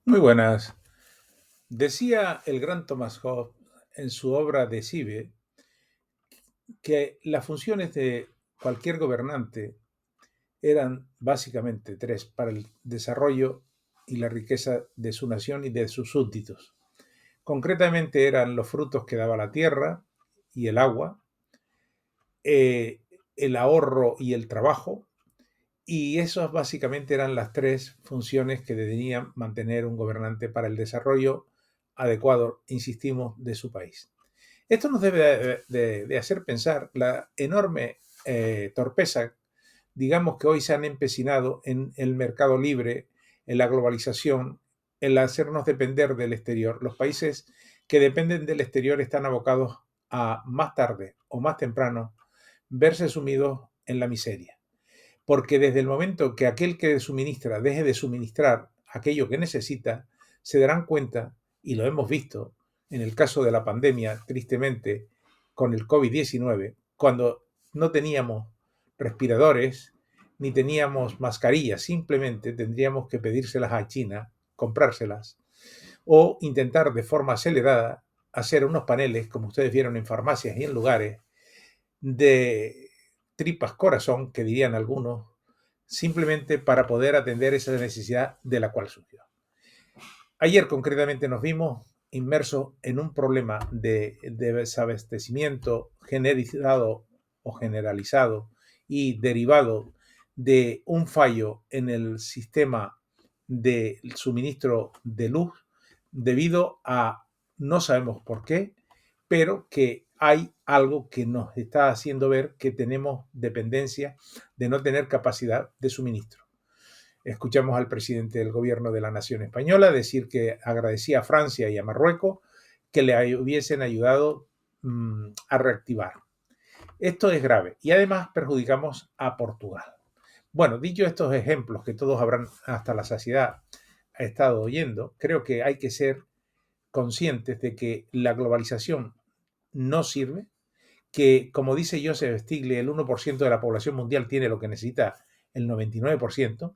Muy buenas. Decía el gran Thomas Hobbes en su obra Decide que las funciones de cualquier gobernante eran básicamente tres para el desarrollo y la riqueza de su nación y de sus súbditos. Concretamente eran los frutos que daba la tierra y el agua, eh, el ahorro y el trabajo, y esas básicamente eran las tres funciones que debía mantener un gobernante para el desarrollo adecuado, insistimos, de su país. Esto nos debe de hacer pensar la enorme torpeza, digamos, que hoy se han empecinado en el mercado libre, en la globalización, en hacernos depender del exterior. Los países que dependen del exterior están abocados a más tarde o más temprano verse sumidos en la miseria. Porque desde el momento que aquel que suministra deje de suministrar aquello que necesita, se darán cuenta, y lo hemos visto en el caso de la pandemia, tristemente, con el COVID-19, cuando no teníamos respiradores ni teníamos mascarillas, simplemente tendríamos que pedírselas a China, comprárselas, o intentar de forma acelerada hacer unos paneles, como ustedes vieron en farmacias y en lugares, de tripas corazón, que dirían algunos, simplemente para poder atender esa necesidad de la cual surgió. Ayer concretamente nos vimos inmersos en un problema de desabastecimiento generalizado o generalizado y derivado de un fallo en el sistema de suministro de luz debido a no sabemos por qué, pero que hay algo que nos está haciendo ver que tenemos dependencia de no tener capacidad de suministro. Escuchamos al presidente del gobierno de la nación española decir que agradecía a Francia y a Marruecos que le hubiesen ayudado a reactivar. Esto es grave y además perjudicamos a Portugal. Bueno, dicho estos ejemplos que todos habrán hasta la saciedad estado oyendo, creo que hay que ser conscientes de que la globalización no sirve, que como dice Joseph Stiglitz, el 1% de la población mundial tiene lo que necesita el 99%,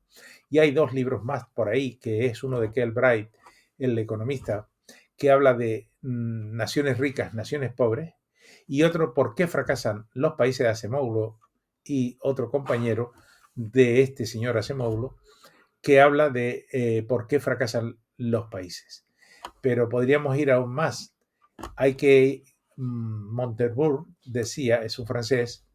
y hay dos libros más por ahí, que es uno de Kell Bright, el economista, que habla de naciones ricas, naciones pobres, y otro, ¿por qué fracasan los países de Acemoglu? Y otro compañero de este señor Acemoglu, que habla de por qué fracasan los países. Pero podríamos ir aún más. Hay que, Montebourg decía, es un francés,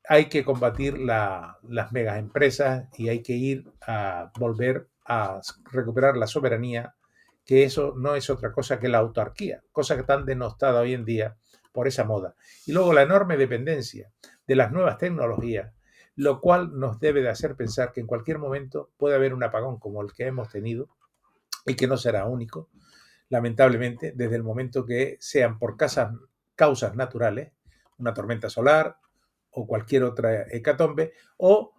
hay que combatir las megas empresas y hay que ir a volver a recuperar la soberanía, que eso no es otra cosa que la autarquía, cosa que tan denostada hoy en día por esa moda. Y luego la enorme dependencia de las nuevas tecnologías, lo cual nos debe de hacer pensar que en cualquier momento puede haber un apagón como el que hemos tenido y que no será único, lamentablemente, desde el momento que sean por causas naturales, una tormenta solar o cualquier otra hecatombe, o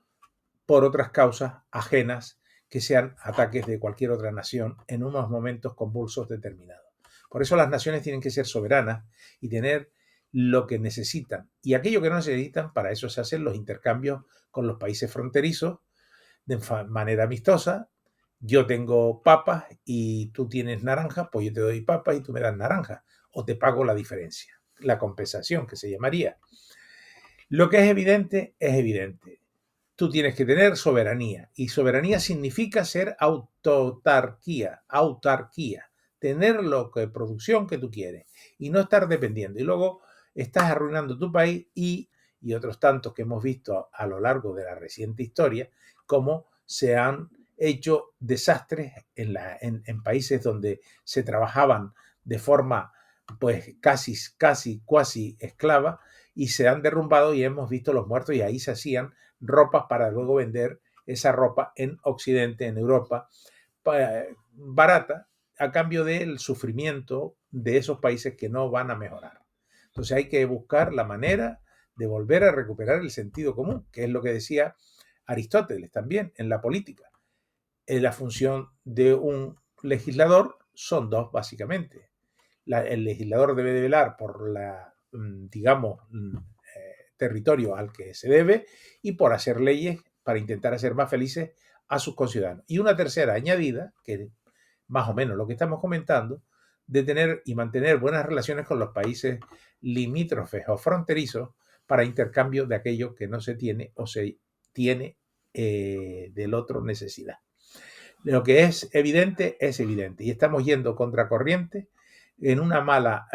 por otras causas ajenas que sean ataques de cualquier otra nación en unos momentos convulsos determinados. Por eso las naciones tienen que ser soberanas y tener lo que necesitan. Y aquello que no necesitan, para eso se hacen los intercambios con los países fronterizos de manera amistosa. Yo tengo papas y tú tienes naranjas, pues yo te doy papas y tú me das naranjas, o te pago la diferencia, la compensación que se llamaría. Lo que es evidente es evidente. Tú tienes que tener soberanía, y soberanía significa ser autarquía, tener lo que producción que tú quieres y no estar dependiendo. Y luego estás arruinando tu país y otros tantos que hemos visto a lo largo de la reciente historia, cómo se han hecho desastres en países donde se trabajaban de forma pues cuasi esclava, y se han derrumbado y hemos visto los muertos, y ahí se hacían ropas para luego vender esa ropa en Occidente, en Europa, barata, a cambio del sufrimiento de esos países que no van a mejorar. Entonces hay que buscar la manera de volver a recuperar el sentido común, que es lo que decía Aristóteles también en la política. La función de un legislador son dos, básicamente. El legislador debe de velar por digamos, territorio al que se debe, y por hacer leyes para intentar hacer más felices a sus conciudadanos. Y una tercera añadida, que más o menos lo que estamos comentando, de tener y mantener buenas relaciones con los países limítrofes o fronterizos para intercambio de aquello que no se tiene o se tiene del otro necesidad. Lo que es evidente y estamos yendo contracorriente en una mala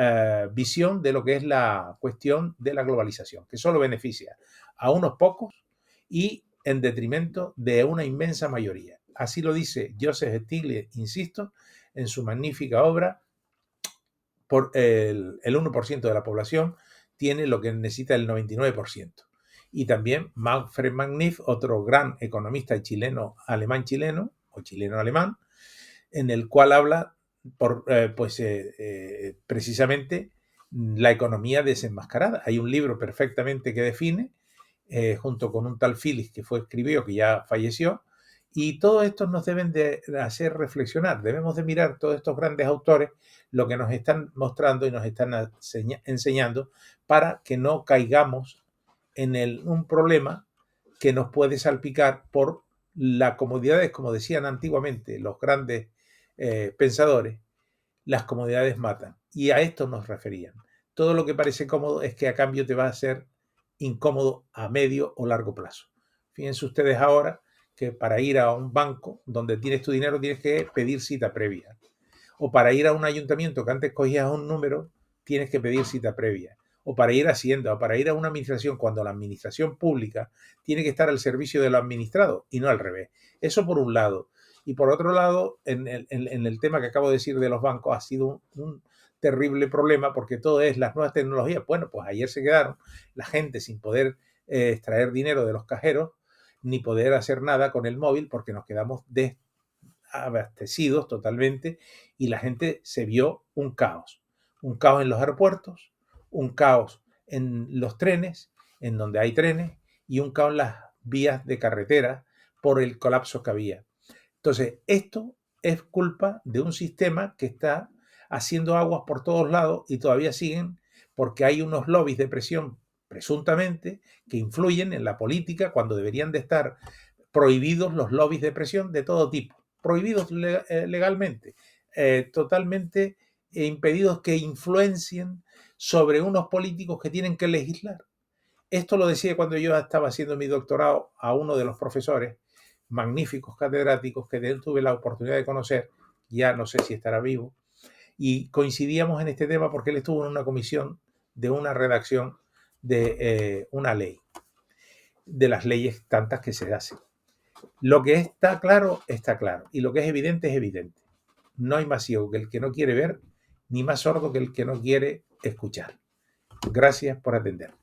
visión de lo que es la cuestión de la globalización, que solo beneficia a unos pocos y en detrimento de una inmensa mayoría. Así lo dice Joseph Stiglitz, insisto, en su magnífica obra, por el 1% de la población tiene lo que necesita el 99%. Y también Manfred Magnif, otro gran economista chileno, alemán-chileno, o chileno-alemán, en el cual habla precisamente la economía desenmascarada. Hay un libro perfectamente que define, junto con un tal Phillips que escribió, que ya falleció, y todos estos nos deben de hacer reflexionar. Debemos de mirar todos estos grandes autores, lo que nos están mostrando y nos están enseñando, para que no caigamos en un problema que nos puede salpicar por las comodidades, como decían antiguamente los grandes pensadores. Las comodidades matan. Y a esto nos referían. Todo lo que parece cómodo es que a cambio te va a ser incómodo a medio o largo plazo. Fíjense ustedes ahora que para ir a un banco donde tienes tu dinero tienes que pedir cita previa. O para ir a un ayuntamiento que antes cogías un número, tienes que pedir cita previa. O para ir a Hacienda, o para ir a una administración, cuando la administración pública tiene que estar al servicio de lo administrado y no al revés. Eso por un lado. Y por otro lado, en el tema que acabo de decir de los bancos, ha sido un terrible problema porque todo es las nuevas tecnologías. Bueno, pues ayer se quedaron la gente sin poder extraer dinero de los cajeros ni poder hacer nada con el móvil porque nos quedamos abastecidos totalmente y la gente se vio un caos en los aeropuertos, un caos en los trenes, en donde hay trenes, y un caos en las vías de carretera por el colapso que había. Entonces, esto es culpa de un sistema que está haciendo aguas por todos lados y todavía siguen porque hay unos lobbies de presión, presuntamente, que influyen en la política cuando deberían de estar prohibidos los lobbies de presión de todo tipo, prohibidos legalmente, totalmente impedidos que influencien sobre unos políticos que tienen que legislar. Esto lo decía cuando yo estaba haciendo mi doctorado a uno de los profesores magníficos catedráticos que tuve la oportunidad de conocer, ya no sé si estará vivo, y coincidíamos en este tema porque él estuvo en una comisión de una redacción de una ley, de las leyes tantas que se hacen. Lo que está claro, y lo que es evidente, es evidente. No hay más ciego que el que no quiere ver, ni más sordo que el que no quiere escuchar. Gracias por atender.